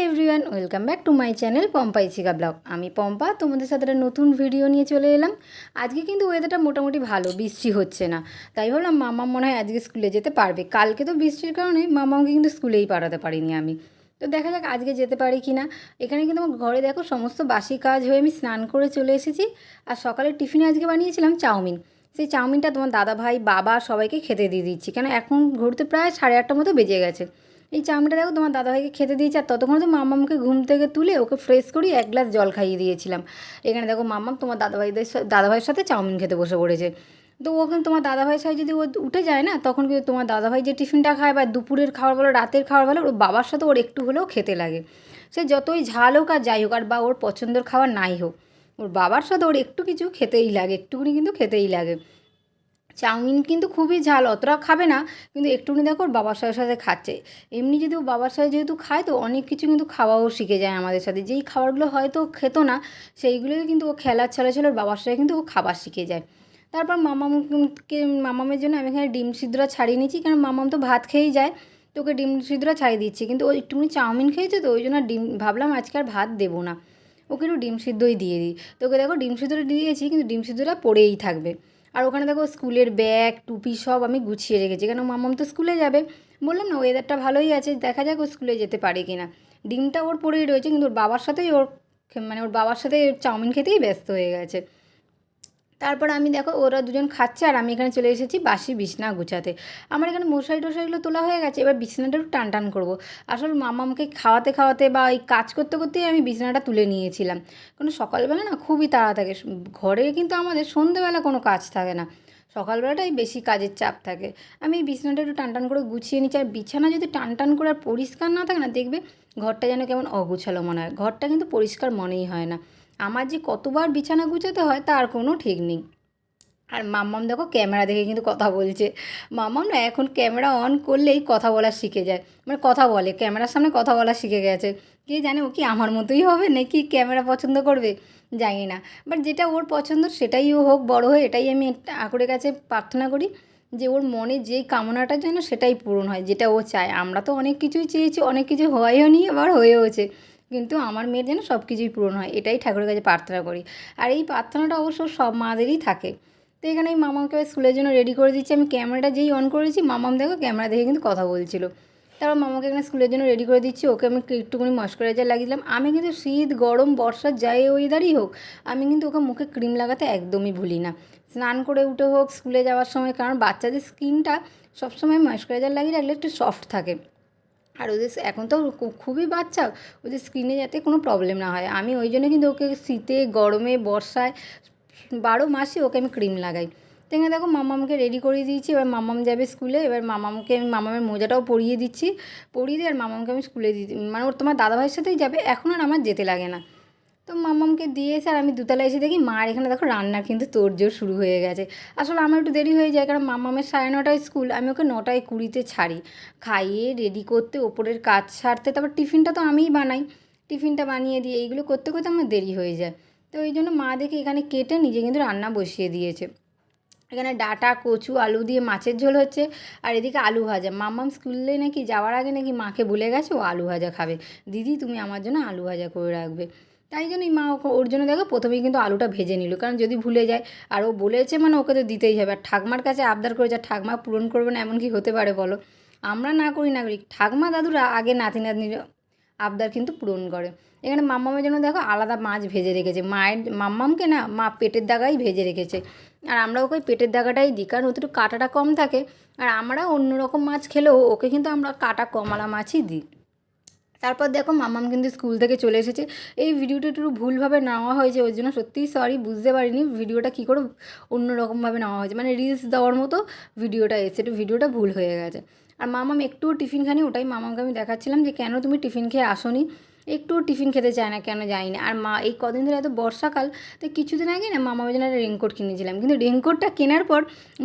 Everyone, welcome back to my channel Pompa ইচিকা blog. আমি পম্পা, তোমাদের সাথে একটা নতুন ভিডিও নিয়ে চলে এলাম। আজকে কিন্তু ওয়েদারটা মোটামুটি ভালো, বৃষ্টি হচ্ছে না, তাই ভাবলাম মামা মনে হয় আজকে স্কুলে যেতে পারবে। কালকে তো বৃষ্টির কারণে মামাকে কিন্তু স্কুলেই পাঠাতে পারিনি আমি। তো দেখা যাক আজকে যেতে পারি কি না। এখানে কিন্তু আমার ঘরে দেখো সমস্ত বাসি কাজ হয়ে আমি স্নান করে চলে এসেছি। আর সকালে টিফিনে আজকে বানিয়েছিলাম চাউমিন। সেই চাউমিনটা তোমার দাদা ভাই, বাবা সবাইকে খেতে দিয়ে দিচ্ছি, কেন এখন ঘুরতে প্রায় 8:30 মতো বেজে গেছে। এই চাউমিনটা দেখো তোমার দাদাভাইকে খেতে দিয়েছি, আর ততক্ষণ তো মাম্মামকে ঘুম থেকে তুলে ওকে ফ্রেশ করি 1 গ্লাস জল খাইয়ে দিয়েছিলাম। এখানে দেখো মাম্মাম তোমার দাদাভাইয়ের সাথে চাউমিন খেতে বসে পড়েছে। তো ও কিন্তু তোমার দাদাভাইয়ের সাথে যদি ও উঠে যায় না, তখন কিন্তু তোমার দাদাভাই যে টিফিনটা খায় বা দুপুরের খাবার বলো রাতের খাবার বলো, ওর বাবার সাথে ওর একটু হলেও খেতে লাগে। সে যতই ঝাল হোক আর যাই হোক, আর বা ওর পছন্দের খাবার নাই হোক, ওর বাবার সাথে ওর একটু কিছু খেতেই লাগে, একটুখানি কিন্তু খেতেই লাগে। চাউমিন কিন্তু খুবই ঝাল, অতটা খাবে না, কিন্তু একটুখানি দেখো ওর বাবার সাথে সাথে খাচ্ছে। এমনি যদি ও বাবার সাথে যেহেতু খায়, তো অনেক কিছু কিন্তু খাওয়াও শিখে যায় আমাদের সাথে। যেই খাবারগুলো হয়তো খেতো না, সেইগুলোই কিন্তু ও খেলার ছলে ছলে ওর বাবার সাথে কিন্তু ও খাবার শিখে যায়। তারপর মামামের জন্য আমি এখানে ডিম সিদ্ধটা ছাড়িয়ে নিচ্ছি, কারণ মামাম তো ভাত খেয়েই যায়। তো ওকে ডিম সিদ্ধটা ছাড়িয়ে দিচ্ছি, কিন্তু ও একটুখানি চাউমিন খেয়েছে, তো ওই জন্য ডিম ভাবলাম আজকে আর ভাত দেবো না, ওকে একটু ডিম সিদ্ধই দিয়ে দিই। তো ওকে দেখো ডিম সিদ্ধটা দিয়েছি, কিন্তু ডিম সিদ্ধটা পড়েই থাকবে। আর ওখানে দেখো স্কুলের ব্যাগ টুপি সব আমি গুছিয়ে রেখেছি, কেন মামাম তো স্কুলে যাবে। বললাম না ওয়েদারটা ভালোই আছে, দেখা যাক ও স্কুলে যেতে পারে কি না। ডিমটা ওর পড়েই রয়েছে, কিন্তু ওর বাবার সাথেই ওর বাবার সাথে চাউমিন খেতেই ব্যস্ত হয়ে গেছে। তারপর আমি দেখো ওরা দুজন খাচ্ছে, আর আমি এখানে চলে এসেছি বাসি বিছনা গুছাতে। আমার এখানে মশারি টশারিগুলো তোলা হয়ে গেছে, এবার বিছানাটা একটু টান টান করবো। আসলে মামামকে খাওয়াতে খাওয়াতে বা এই কাজ করতে করতেই আমি বিছানাটা তুলে নিয়েছিলাম, কারণ সকালবেলা না খুবই তাড়া থাকে ঘরে, কিন্তু আমাদের সন্ধেবেলা কোনো কাজ থাকে না, সকালবেলাটাই বেশি কাজের চাপ থাকে। আমি এই বিছানাটা একটু টান টান করে গুছিয়ে নিচ্ছি। আর বিছানা যদি টান টান করে আর পরিষ্কার না থাকে না, দেখবে ঘরটা যেন কেমন অগুছালো মনে হয়, ঘরটা কিন্তু পরিষ্কার মনেই হয় না। আমার যে কতবার বিছানা গুছাতে হয় তার কোনো ঠিক নেই। আর মাম্মাম দেখো ক্যামেরা দেখে কিন্তু কথা বলছে। মাম্মাম না এখন ক্যামেরা অন করলেই কথা বলা শিখে যায়, মানে কথা বলে, ক্যামেরার সামনে কথা বলা শিখে গেছে। কে জানে ও কি আমার মতোই হবে নাকি ক্যামেরা পছন্দ করবে, জানি না। বাট যেটা ওর পছন্দ সেটাই ও হোক, বড় হয়ে এটাই আমি ঠাকুরের কাছে প্রার্থনা করি, যে ওর মনে যেই কামনাটা যেন সেটাই পূরণ হয়, যেটা ও চায়। আমরা তো অনেক কিছুই চেয়েছি, অনেক কিছু হয়ও নি, আবার হয়েওছে, কিন্তু আমার মেয়ের যেন সব কিছুই পূরণ হয়, এটাই ঠাকুরের কাছে প্রার্থনা করি। আর এই প্রার্থনাটা অবশ্য সব মাদেরই থাকে। তো এখানে আমি মামাকে স্কুলের জন্য রেডি করে দিচ্ছি। আমি ক্যামেরাটা যেই অন করেছি, মামাম দেখো ক্যামেরা দেখে কিন্তু কথা বলছিল। তারপর মামাকে এখানে স্কুলের জন্য রেডি করে দিচ্ছি, ওকে আমি একটুখানি ময়শ্চারাইজার লাগিয়ে দিলাম। আমি কিন্তু শীত গরম বর্ষার যাই ওয়েদারই হোক, আমি কিন্তু ওকে মুখে ক্রিম লাগাতে একদমই ভুলি না। স্নান করে উঠে হোক, স্কুলে যাওয়ার সময়, কারণ বাচ্চাদের স্কিনটা সবসময় ময়শ্চারাইজার লাগিয়ে রাখলে একটু সফট থাকে। আর ওদের এখন তো খুবই বাচ্চা, ওদের স্কিনে যাতে কোনো প্রবলেম না হয়, আমি ওই জন্য কিন্তু ওকে শীতে গরমে বর্ষায় 12 মাসই ওকে আমি ক্রিম লাগাই। তো এখানে দেখো মামামকে রেডি করিয়ে দিয়েছি, এবার মামাম যাবে স্কুলে। এবার মামামকে আমি মামামের মোজাটাও পরিয়ে দিচ্ছি, পরিয়ে দিয়ে আর মামামকে আমি স্কুলে দিই, মানে ওর তোমার দাদাভাইয়ের সাথেই যাবে, এখন আর আমার যেতে লাগে না। তো মামামকে দিয়ে এসে আর আমি দুতলায় এসে দেখি মার এখানে দেখো রান্নার কিন্তু তোড়জোড় শুরু হয়ে গেছে। আসলে আমার একটু দেরি হয়ে যায়, কারণ মামামের 9:30টায় স্কুল, আমি ওকে 9:20 ছাড়ি। খাইয়ে রেডি করতে, ওপরের কাজ সারতে, তারপর টিফিনটা তো আমিই বানাই, টিফিনটা বানিয়ে দিয়ে এইগুলো করতে করতে আমার দেরি হয়ে যায়। তো ওই জন্য মা দেখে এখানে কেটে নিজে কিন্তু রান্না বসিয়ে দিয়েছে। এখানে ডাঁটা কচু আলু দিয়ে মাছের ঝোল হচ্ছে, আর এদিকে আলু ভাজা। মাম্মাম স্কুলে নাকি যাওয়ার আগে নাকি মাকে বলে গেছে ও আলু ভাজা খাবে, দিদি তুমি আমার জন্য আলু ভাজা করে রাখবে। তাই জন্যই মা ওর জন্য দেখো প্রথমেই কিন্তু আলুটা ভেজে নিল, কারণ যদি ভুলে যায়, আর ও বলেছে মানে ওকে তো দিতেই হবে। আর ঠাকমার কাছে আবদার করেছে, ঠাকমা পূরণ করবে না এমন কি হতে পারে বলো। আমরা না করি না করি, ঠাকমা দাদুরা আগে নাতি নাতনির আবদার কিন্তু পূরণ করে। এখানে মাম্মামের জন্য দেখো আলাদা মাছ ভেজে রেখেছে, মাম্মামকে না মা পেটের দাগাই ভেজে রেখেছে। আর আমরা ওকে পেটের দাগাটাই দিই, কারণ ওতে একটু কাঁটাটা কম থাকে। আর আমরা অন্য রকম মাছ খেলেও ওকে কিন্তু আমরা কাঁটা কমলা মাছই দিই। তারপর দেখো মাম্মাম কিন্তু স্কুল থেকে চলে এসেছে। এই ভিডিওটা একটু ভুলভাবে নেওয়া হয়েছে, ওই জন্য সত্যিই সরি, বুঝতে পারিনি ভিডিওটা কী করে অন্য রকমভাবে নেওয়া হয়েছে, মানে রিলস দেওয়ার মতো ভিডিওটা এসে, একটু ভিডিওটা ভুল হয়ে গেছে। আর মামাম একটুও টিফিন খানি, ওটাই মামামকে আমি দেখাচ্ছিলাম যে কেন তুমি টিফিন খেয়ে আসোনি। একটুও টিফিন খেতে চায় না, কেন জানি না। আর মা এই কদিন ধরে এত বর্ষাকাল, তো কিছুদিন আগে না মামামের জন্য একটা রেনকোট কিনেছিলাম, কিন্তু রেনকোটটা কেনার পর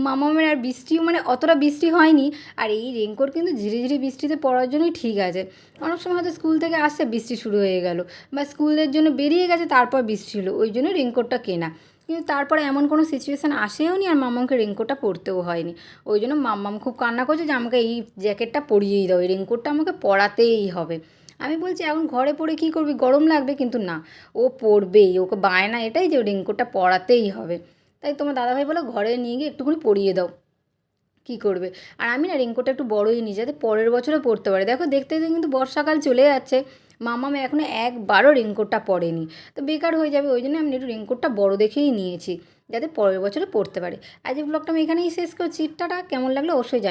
মামামের আর বৃষ্টিও, মানে অতটা বৃষ্টি হয়নি। আর এই রেনকোট কিন্তু ঝিরিঝিরি বৃষ্টিতে পড়ার জন্যই ঠিক আছে। অনেক সময় হয়তো স্কুল থেকে আসছে বৃষ্টি শুরু হয়ে গেল, বা স্কুলের জন্য বেরিয়ে গেছে তারপর বৃষ্টি হলো, ওই জন্য রেনকোটটা কেনা। কিন্তু তারপরে এমন কোনো সিচুয়েশান আসেও নি, আর মাম্মামকে রেনকোটটা পরতেও হয়নি। ওই জন্য মাম্মাম খুব কান্না করছে যে আমাকে এই জ্যাকেটটা পরিয়েই দাও, এই রেনকোটটা আমাকে পরাতেই হবে। আমি বলছি এখন ঘরে পরে কী করবি, গরম লাগবে, কিন্তু না, ও পরবেই, ওকে বায়না এটাই যে রেনকোটটা পরাতেই হবে। তাই তোমার দাদাভাই বলো ঘরে নিয়ে গিয়ে একটুখানি পরিয়ে দাও, কী করবে। আর আমি না রেনকোটটা একটু বড়োই নিই যাতে পরের বছরও পরতে পারে। দেখো দেখতে দেখতে কিন্তু বর্ষাকাল চলে যাচ্ছে, মাম্মাম এখনও একবারও রেনকোটটা পরেনি, তো বেকার হয়ে যাবে। ওই জন্য আমি একটু রেনকোটটা বড় দেখেই নিয়েছি যাতে পরের বছরে পরতে পারে। আজকের ব্লগটা আমি এখানেই শেষ করছি। টাটা, কেমন লাগলো অবশ্যই জানি।